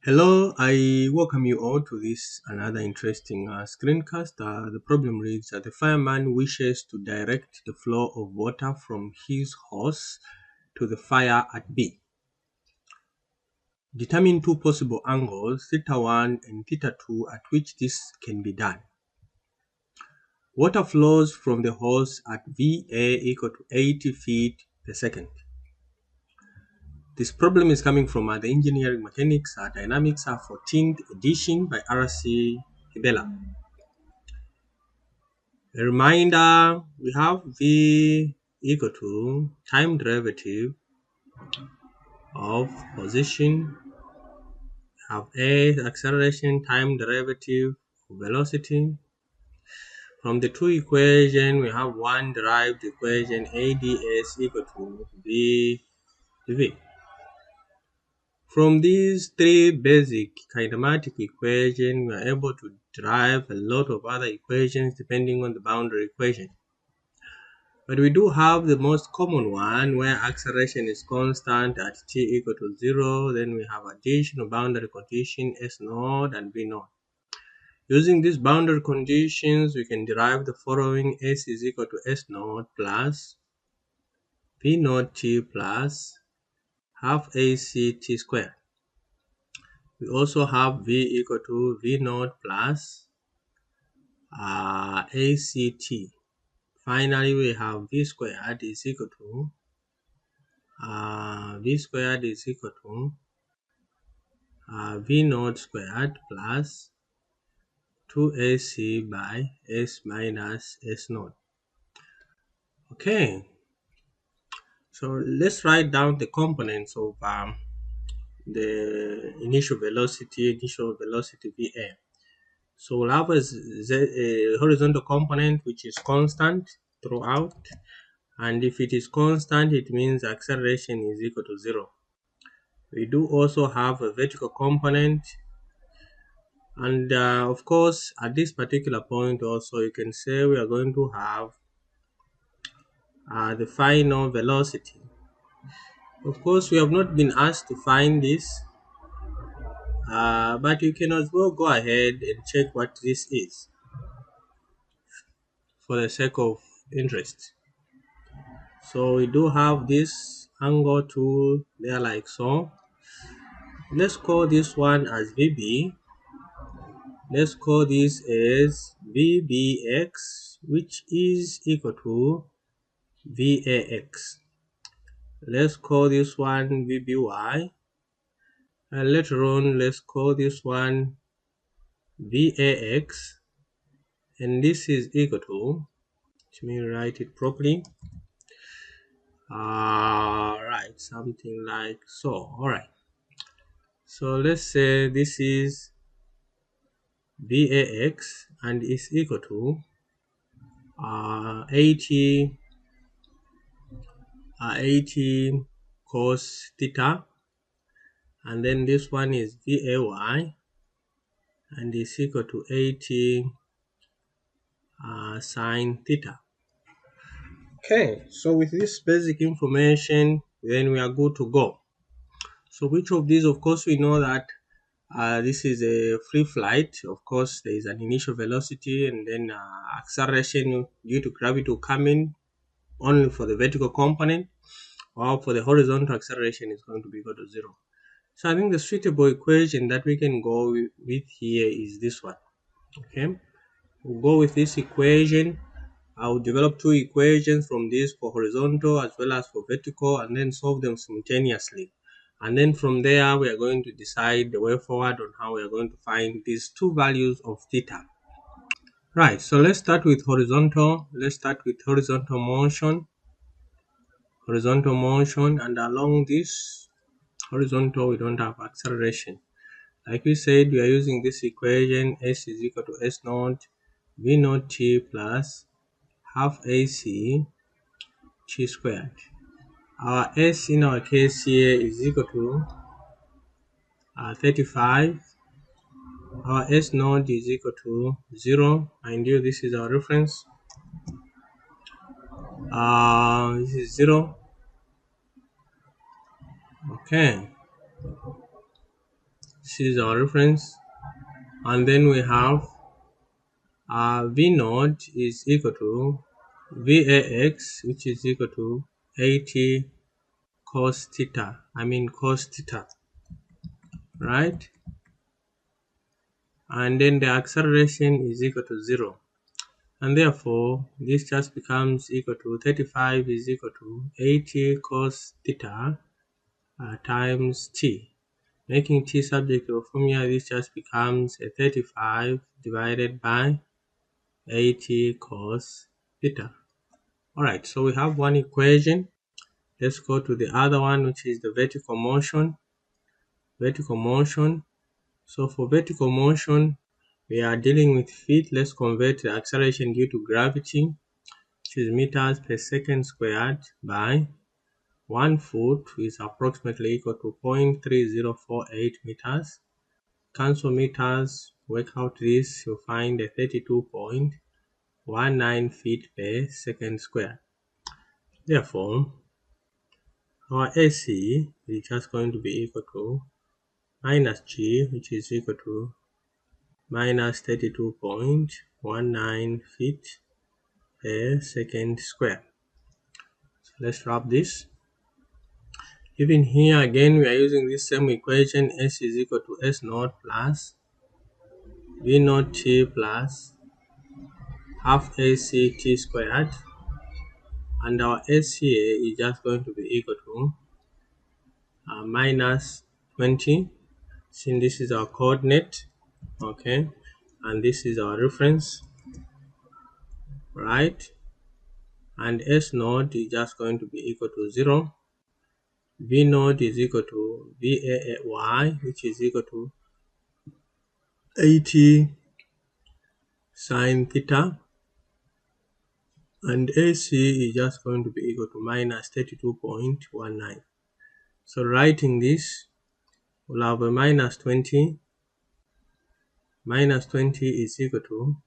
Hello, I welcome you all to this another interesting screencast. The problem reads that the fireman wishes to direct the flow of water from his hose to the fire at B. Determine two possible angles, theta1 and theta2, at which this can be done. Water flows from the hose at VA equal to 80 feet per second. This problem is coming from the Engineering Mechanics Dynamics 14th edition by R.C. Hibbeler. A reminder, we have V equal to time derivative of position, have A acceleration, time derivative of velocity. From the two equations, we have one derived equation AdS equal to V dV. From these three basic kinematic equations, we are able to derive a lot of other equations depending on the boundary equation. But we do have the most common one where acceleration is constant at t equal to 0. Then we have additional boundary condition S naught and V naught. Using these boundary conditions, we can derive the following: S is equal to S naught plus V naught t plus half AC t squared. We also have V equal to V naught plus ACT. Finally, we have V squared is equal to V squared is equal to V naught squared plus 2AC by S minus S naught. Okay, so let's write down the components of the initial velocity VA. So we'll have a horizontal component which is constant throughout, and if it is constant, it means acceleration is equal to 0. We do also have a vertical component, and of course at this particular point also you can say we are going to have the final velocity. Of course we have not been asked to find this, but you can as well go ahead and check what this is for the sake of interest. So we do have this angle tool there like so. Let's call this one as VB. Let's call this as VBX, which is equal to VAX. Let's call this one VBY, and later on let's call this one VAX, and this is equal to, let me write it properly, right, something like so. All right, so let's say this is VAX and is equal to 80 cos theta, and then this one is VAY and is equal to 80 sine theta. Okay, so with this basic information, then we are good to go. So which of these, of course, we know that this is a free flight. Of course, there is an initial velocity and then acceleration due to gravity will come in only for the vertical component, while for the horizontal acceleration is going to be equal to 0. So I think the suitable equation that we can go with here is this one. Okay, we'll go with this equation. I'll develop two equations from this for horizontal as well as for vertical, and then solve them simultaneously. And then from there, we are going to decide the way forward on how we are going to find these two values of theta. Right, so let's start with horizontal. Let's start with horizontal motion. Horizontal motion, and along this horizontal, we don't have acceleration. Like we said, we are using this equation: S is equal to S naught V naught T plus half AC T squared. Our S in our case here is equal to 35. Our S naught is equal to 0. Mind you, this is our reference. This is 0. Okay. This is our reference, and then we have V naught is equal to VAX, which is equal to 80 cos theta. Cos theta, right? And then the acceleration is equal to 0. And therefore, this just becomes equal to 35 is equal to 80 cos theta times t. Making t subject to a formula, this just becomes a 35 divided by 80 cos theta. Alright, so we have one equation. Let's go to the other one, which is the vertical motion. So for vertical motion, we are dealing with feet. Let's convert the acceleration due to gravity, which is meters per second squared, by 1 foot is approximately equal to 0.3048 meters. Cancel meters, work out this, you'll find a 32.19 feet per second squared. Therefore, our AC is just going to be equal to minus G, which is equal to minus 32.19 feet per second squared. So let's wrap this. Even here again, we are using this same equation. S is equal to S naught plus V naught T plus half AC T squared, and our S here is just going to be equal to minus 20, since this is our coordinate, okay, and this is our reference, right? And S naught is just going to be equal to 0. V naught is equal to VAY, which is equal to 80 sine theta, and AC is just going to be equal to minus 32.19. So writing this, we'll have a minus 20. Minus 20 is equal to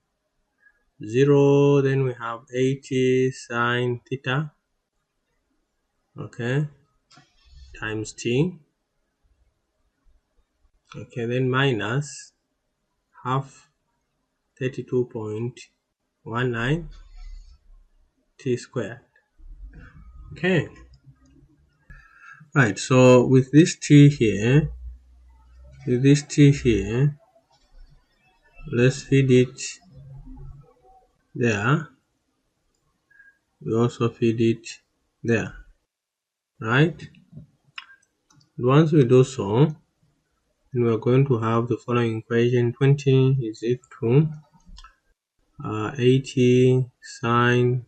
0. Then we have 80 sine theta, okay, times t. Okay, then minus half 32.19 t squared. Okay, right, so with this t here, let's feed it there. We also feed it there, right? Once we do so, then we're going to have the following equation. 20 is equal to 80 sine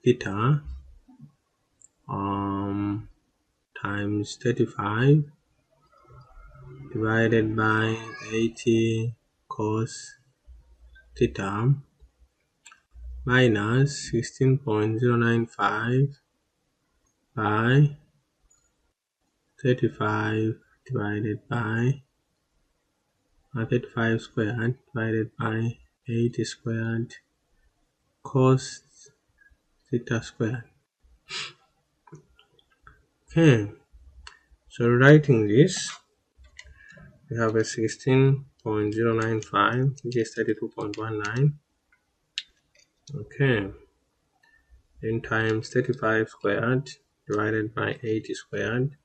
theta times 35 divided by 80 cos theta minus 16.095 by 35 divided by 35 squared divided by 80 squared cos theta squared. Okay, so writing this, we have a 16.095, which is 32.19. Okay, then times 35 squared divided by 80 squared.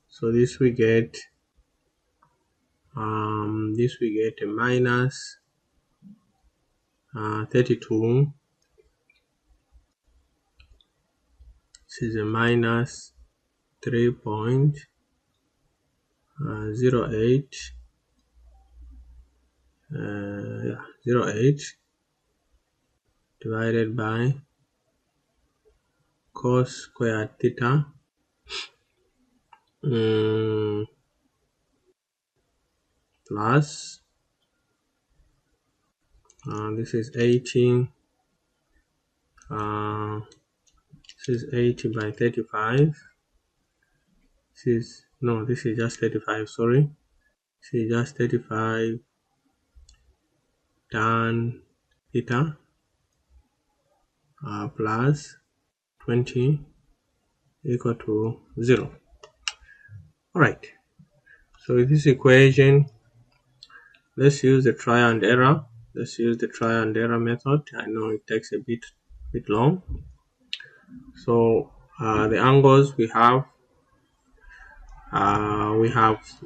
So this we get a minus 32. This is a minus 3.08 08 divided by cos squared theta plus this is 80 this is 80 by 35. This is just 35, sorry. This is just 35 tan theta plus 20 equal to 0. Alright, So with this equation, let's use the try and error. Let's use the try and error method. I know it takes a bit long. So the angles we have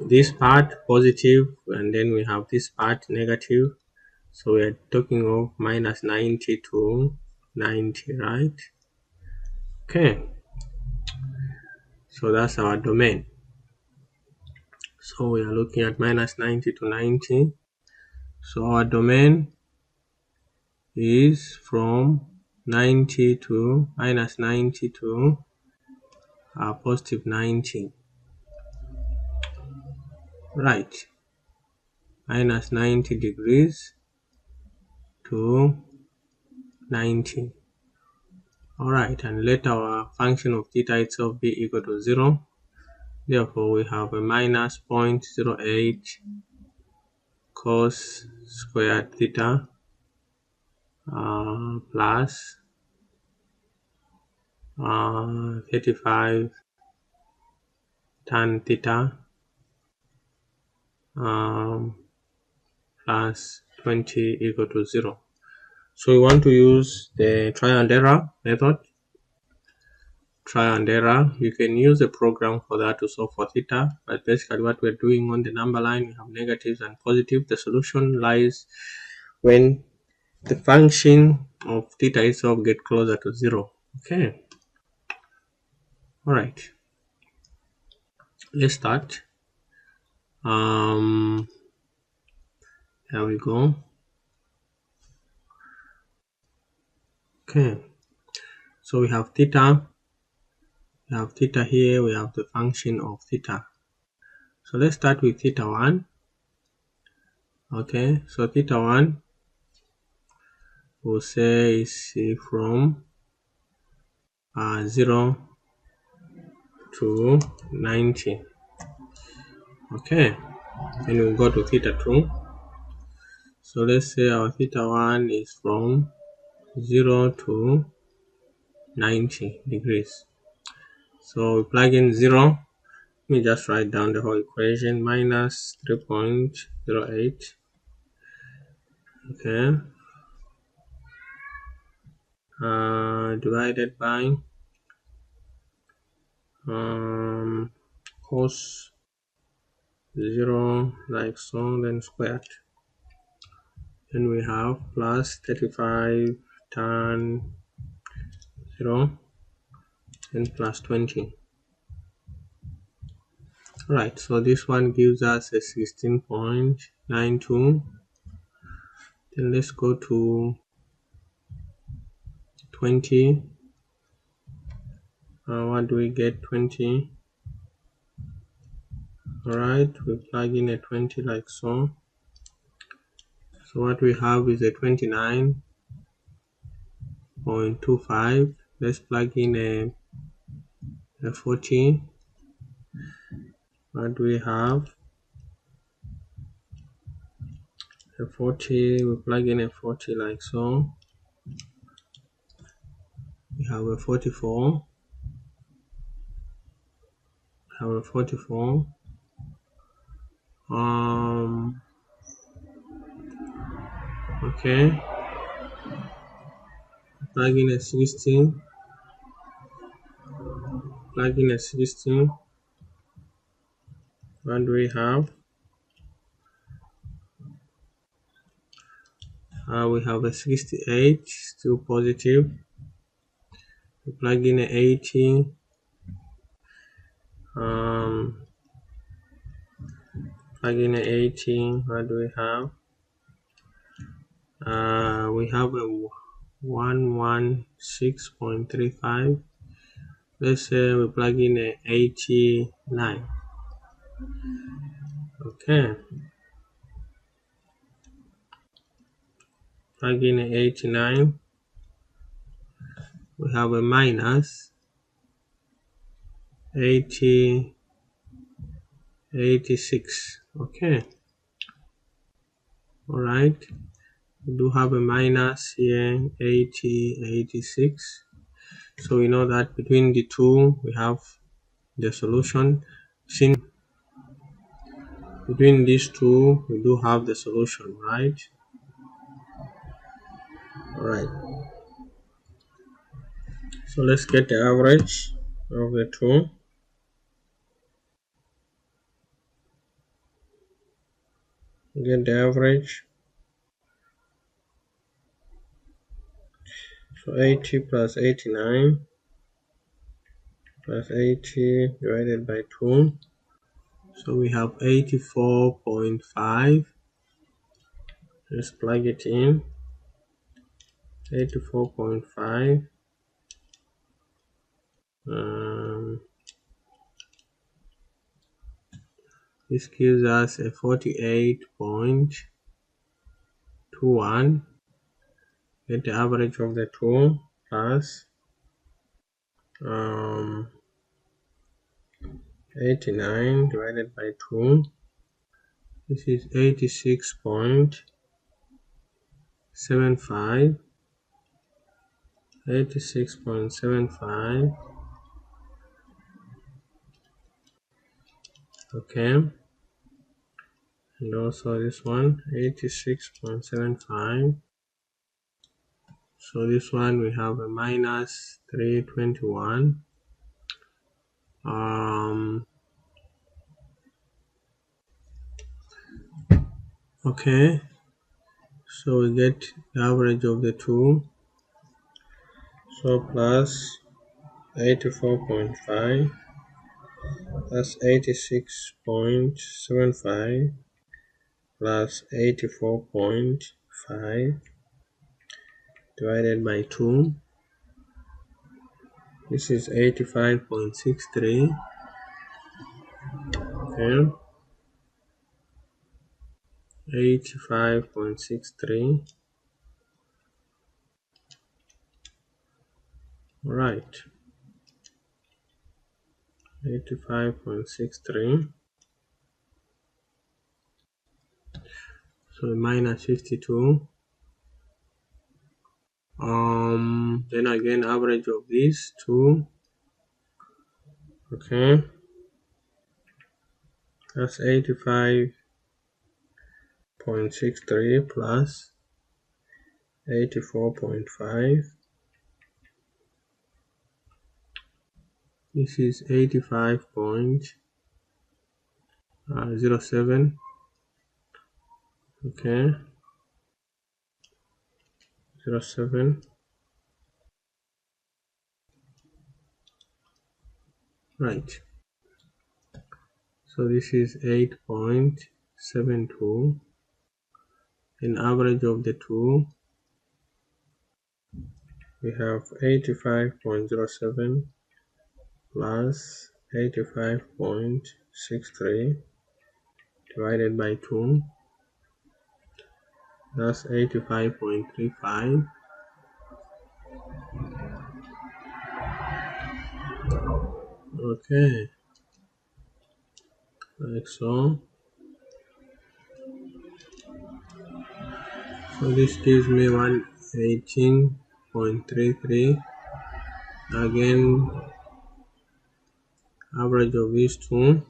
this part positive, and then we have this part negative. So we are talking of minus 90 to 90, right? Okay, so that's our domain. So we are looking at minus 90 to 90. So our domain is from 90 to minus 90 to positive 90. Right, minus 90 degrees to 90. Alright, and let our function of theta itself be equal to 0. Therefore, we have a minus 0.08 cos squared theta plus 35 tan theta plus 20 equal to 0. So we want to use the try and error method. Try and error, you can use a program for that to solve for theta, but basically what we're doing on the number line, we have negatives and positives. The solution lies when the function of theta itself get closer to 0. Okay, all right, let's start. There we go. Okay, so we have theta here, we have the function of theta. So let's start with theta 1. Okay, so theta 1 we'll say is from 0 to 90. Okay, then we'll go to theta 2. So let's say our theta 1 is from 0 to 90 degrees. So we plug in 0. Let me just write down the whole equation. Minus 3.08. Okay. Divided by cos 0 like so, then squared. Then we have plus 35 tan 0 and plus 20. Right, so this one gives us a 16.92. Then let's go to 20. What do we get? 20. Alright, we plug in a 20 like so. So what we have is a 29.25. Let's plug in a 40. What do we have? A 40. We plug in a 40 like so. We have a 44. We have a 44. Okay. Plug in a 16. Plug in a 16. What do we have? We have a 68, still positive. We plug in a 80. Plug in a 80. What do we have? We have a 116.35. Let's say we plug in a 89. Okay. Plug in a 89. We have a minus 86. Okay. All right. We do have a minus here, 86. So we know that between the two we have the solution. between these two, we do have the solution, right? Alright, so let's get the average of the two. Get the average. So 80 plus 89 plus 80 divided by 2. So we have 84.5. Let's plug it in. 84.5. This gives us a 48.21. Get the average of the two plus 89 divided by 2. This is 86.75. 86.75. Okay, and also this one 86.75. So this one we have a minus 321. Okay, so we get the average of the two. So plus 84.5 plus 86.75 plus 84.5 divided by 2. This is 85.63. Okay, 85.63. Right, 85.63. So minus 52. Then again average of these two. Okay, that's 85.63 plus 84.5. This is 85.07. Okay, 07. Right, so this is 8.72. In average of the two, we have 85.07 plus 85.63 divided by 2. That's 85.35. Okay, like so. So this gives me 118.33. Again, average of these two.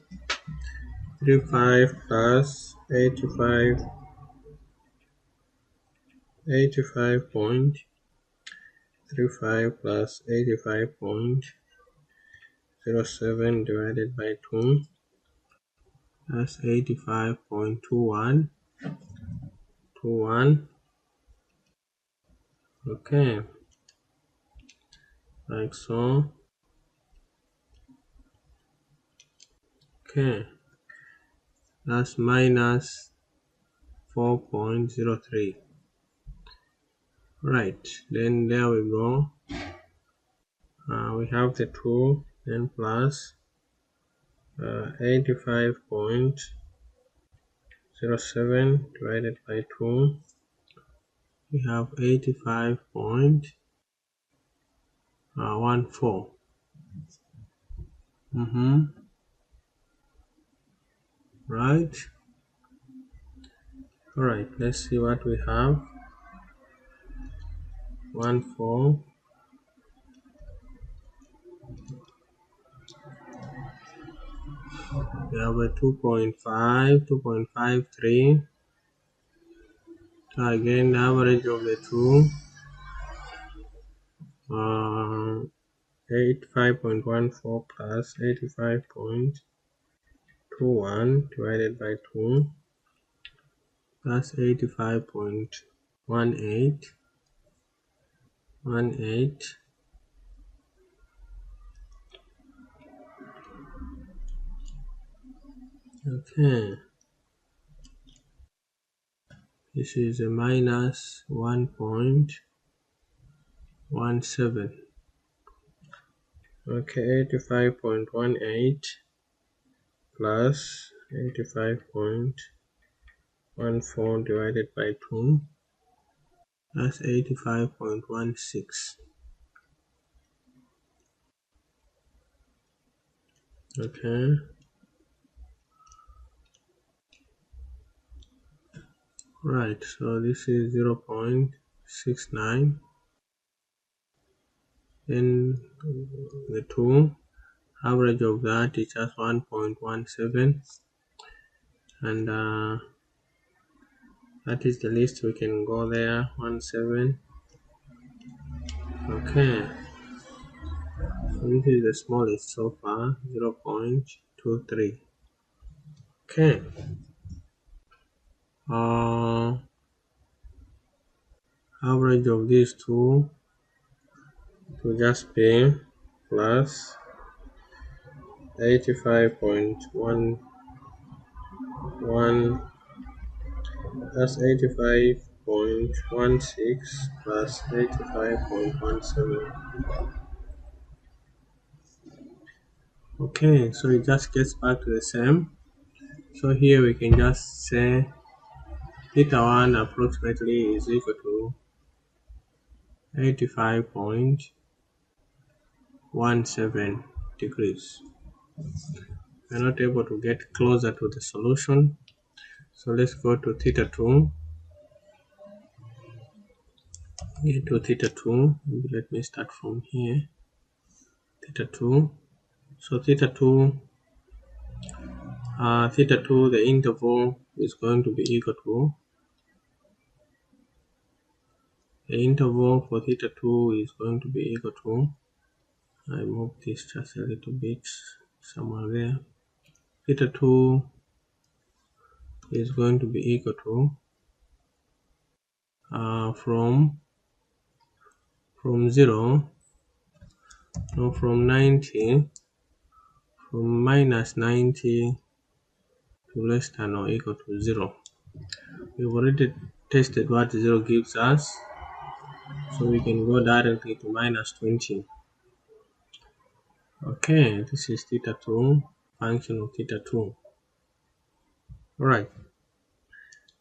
35 plus 85.35 plus 85.07 divided by 2. That's 85.21. Okay, like so. Okay, that's minus 4.03. Right, then there we go. We have the 2, then plus 85.07 divided by 2. We have 85.14. Right. Alright, let's see what we have. 14. We have a 2.5, 2.53. So again, the average of the two, 85.14 plus 85.21 divided by 2 plus 85.18. Okay, this is a minus 1.17. Okay, 85.18 plus 85.14 divided by 2 plus 85.16. Okay, right, so this is 0.69. Then the 2, average of that is just 1.17, and that is the least we can go there, 17. Okay, so this is the smallest so far, 0.23. Okay, average of these two will just be plus 85.11 plus 85.16 plus 85.17. Okay, so it just gets back to the same. So here we can just say theta 1 approximately is equal to 85.17 degrees. We're not able to get closer to the solution, so let's go to theta 2. Get to theta 2. Let me start from here. Theta 2. So theta 2, the interval is going to be equal to, the interval for theta 2 is going to be equal to, I move this just a little bit somewhere there. Theta 2 is going to be equal to from 0, no, from 90, from minus 90 to less than or equal to 0. We've already tested what 0 gives us, so we can go directly to minus 20. Okay, this is theta 2, function of theta 2. Alright,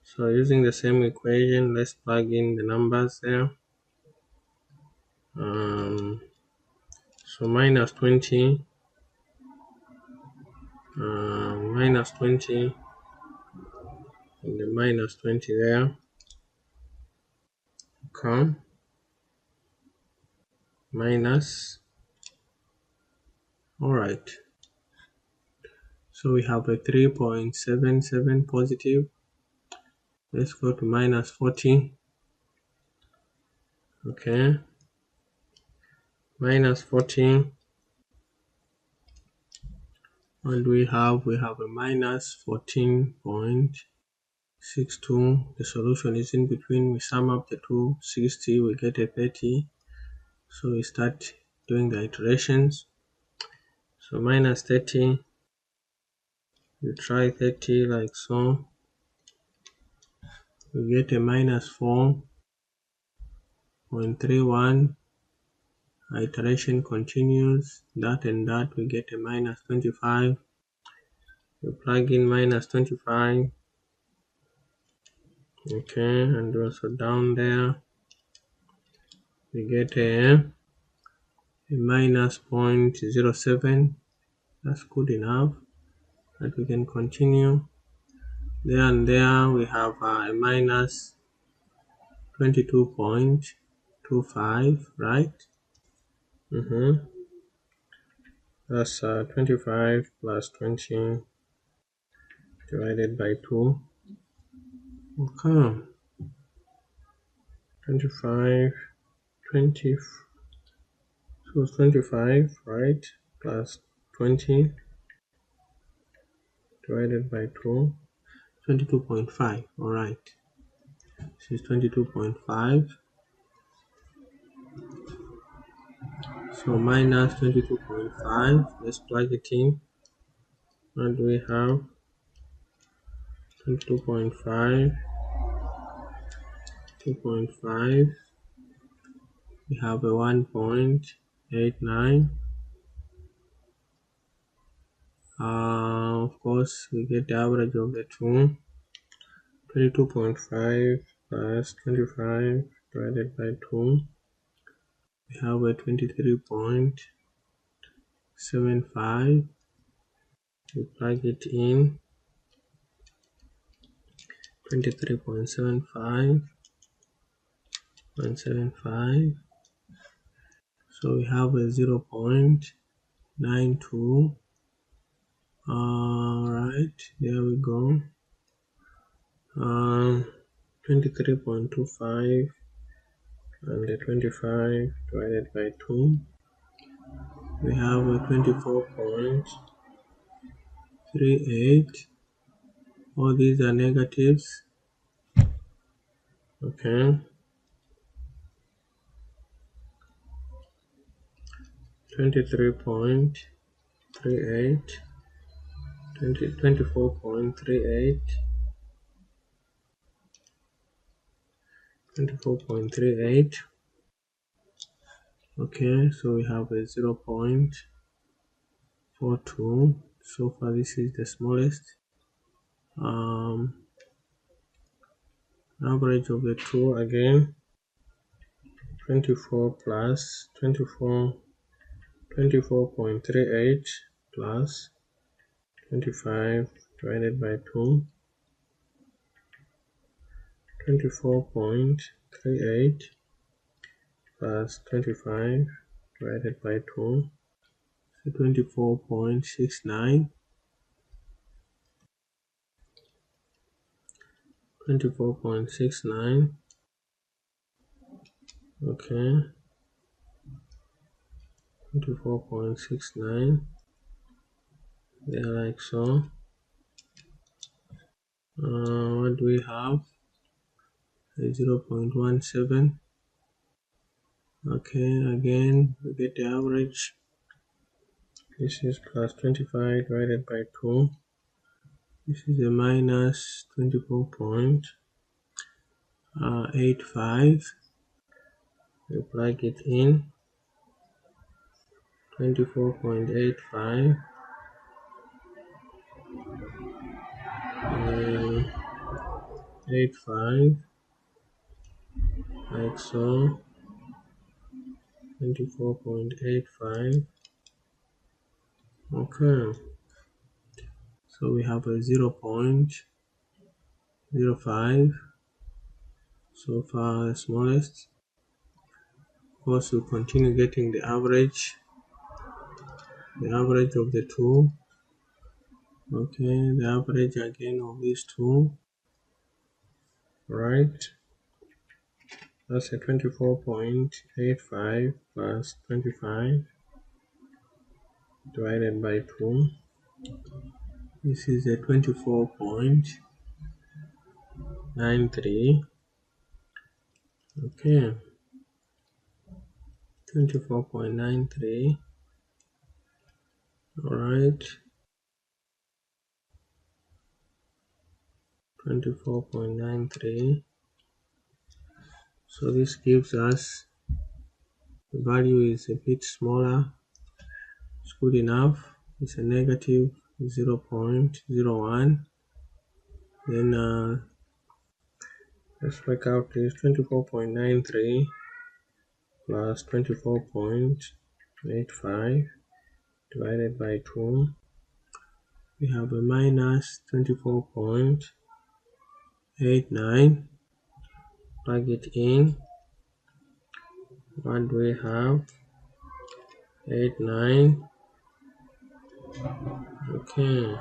so using the same equation, let's plug in the numbers there. So minus 20, minus 20, and the minus 20 there. Okay, minus. Alright, so we have a 3.77 positive. Let's go to minus 40. Okay, minus 40. What do we have? We have a minus 14.62. The solution is in between. We sum up the two, 60, we get a 30. So we start doing the iterations. So minus 30, we try 30 like so. We get a minus 4.31. Iteration continues. That and that, we get a minus 25. We plug in minus 25. Okay, and also down there we get a minus 0.07. That's good enough that we can continue. There and there we have a minus 22.25, right? That's 25 plus 20 divided by 2. Okay. 25, 20, so it's 25, right? Plus 20 divided by 2. 22.5. Alright. This is 22.5. So minus 22.5. Let's plug it in. What do we have? 22.5. 2.5. We have a 1.89. Of course, we get the average of the two. 22.5 plus 25 divided by 2. We have a 23.75. We plug it in. 23.75.75. So we have a 0.92. Alright, there we go. 23.25 and the 25 divided by 2. We have a 24.38. All these are negatives. Okay. 23.38. 24.38. 24.38. Okay, so we have a 0.42. So far this is the smallest. Average of the two again. 24 plus 24.38 plus 25 divided by 2. 24.38 plus 25 divided by 2. So 24.69. 24.69. Okay. 24.69. They're like so. What do we have? 0.17. Okay, again we get the average. This is plus 25 divided by 2. This is a minus 24.85. We plug it in. 24.85 85 like so. 24.85. Okay, so we have a 0.05. So far the smallest. Of course, we continue getting the average of the two. Okay, the average again of these two. Right, that's a 24.85 plus 25 divided by 2. This is a 24.93. Okay, 24.93. Alright, 24.93. So this gives us the value is a bit smaller. It's good enough. It's a negative 0.01. Then let's work out this 24.93 plus 24.85 divided by 2. We have a minus 24.89. Plug it in. What do we have? 89 Okay,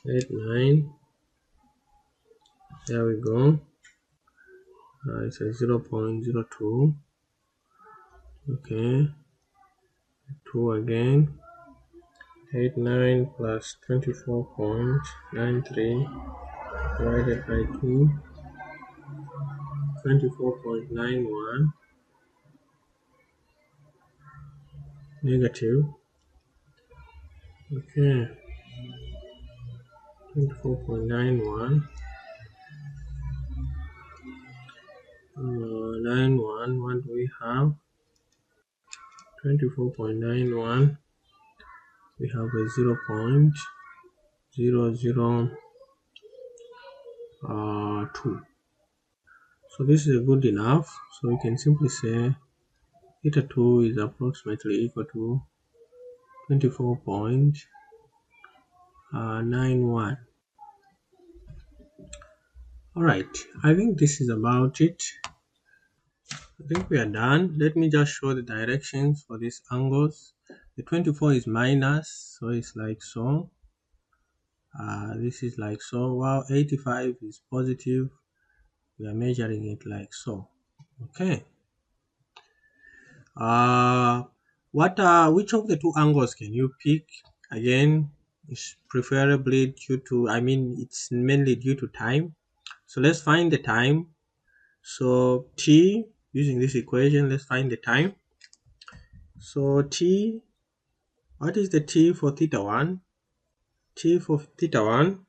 8, 9. There we go. It's a 0.02. Okay, 2 again. 8, 9 plus 24.93 divided by 2, 24.91 negative. Okay, 24.91 91. What do we have? 24.91. We have a 0.002. So this is good enough. So we can simply say theta 2 is approximately equal to 24.91. Alright, I think this is about it. I think we are done. Let me just show the directions for these angles. The 24 is minus, so it's like so. This is like so. While 85 is positive, we are measuring it like so. Okay. Which of the two angles can you pick? Again, it's preferably due to, it's mainly due to time. So let's find the time. So t, using this equation, let's find the time. So t, what is the t for theta 1? T for theta 1,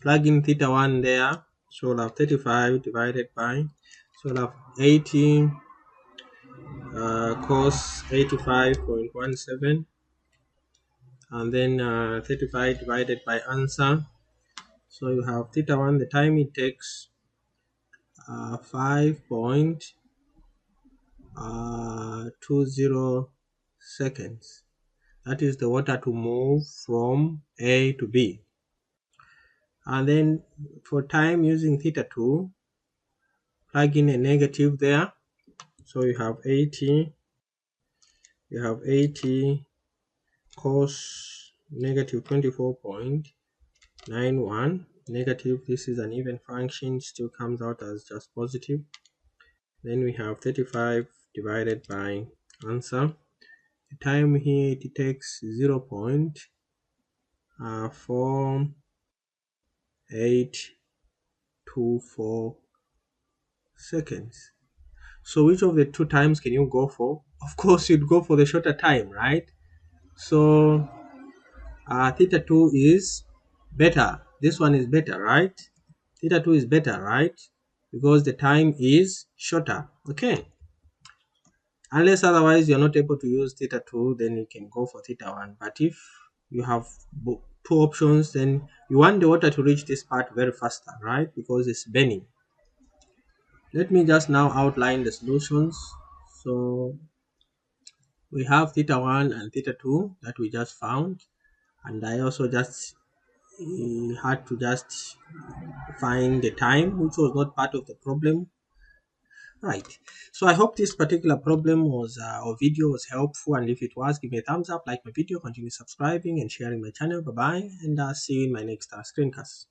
plug in theta 1 there. So we'll have 35 divided by, so we'll have 80 cos 85.17, and then 35 divided by answer. So you have theta 1, the time it takes 5.20 seconds. That is the water to move from A to B. And then for time using theta 2, plug in a negative there. So you have 80 cos negative 24.91 negative. This is an even function, still comes out as just positive. Then we have 35 divided by answer. The time here it takes 0.4824 seconds. So which of the two times can you go for? Of course you'd go for the shorter time, right? So theta 2 is better. This one is better, right? Theta 2 is better, right? Because the time is shorter. Okay. Unless otherwise you're not able to use theta 2, then you can go for theta 1. But if you have two options, then you want the water to reach this part very faster, right? Because it's burning. Let me just now outline the solutions. So we have theta 1 and theta 2 that we just found, and I also just had to just find the time, which was not part of the problem. Right, so I hope this particular problem was or video was helpful, and if it was, give me a thumbs up, like my video, continue subscribing and sharing my channel. Bye bye, and see you in my next screencast.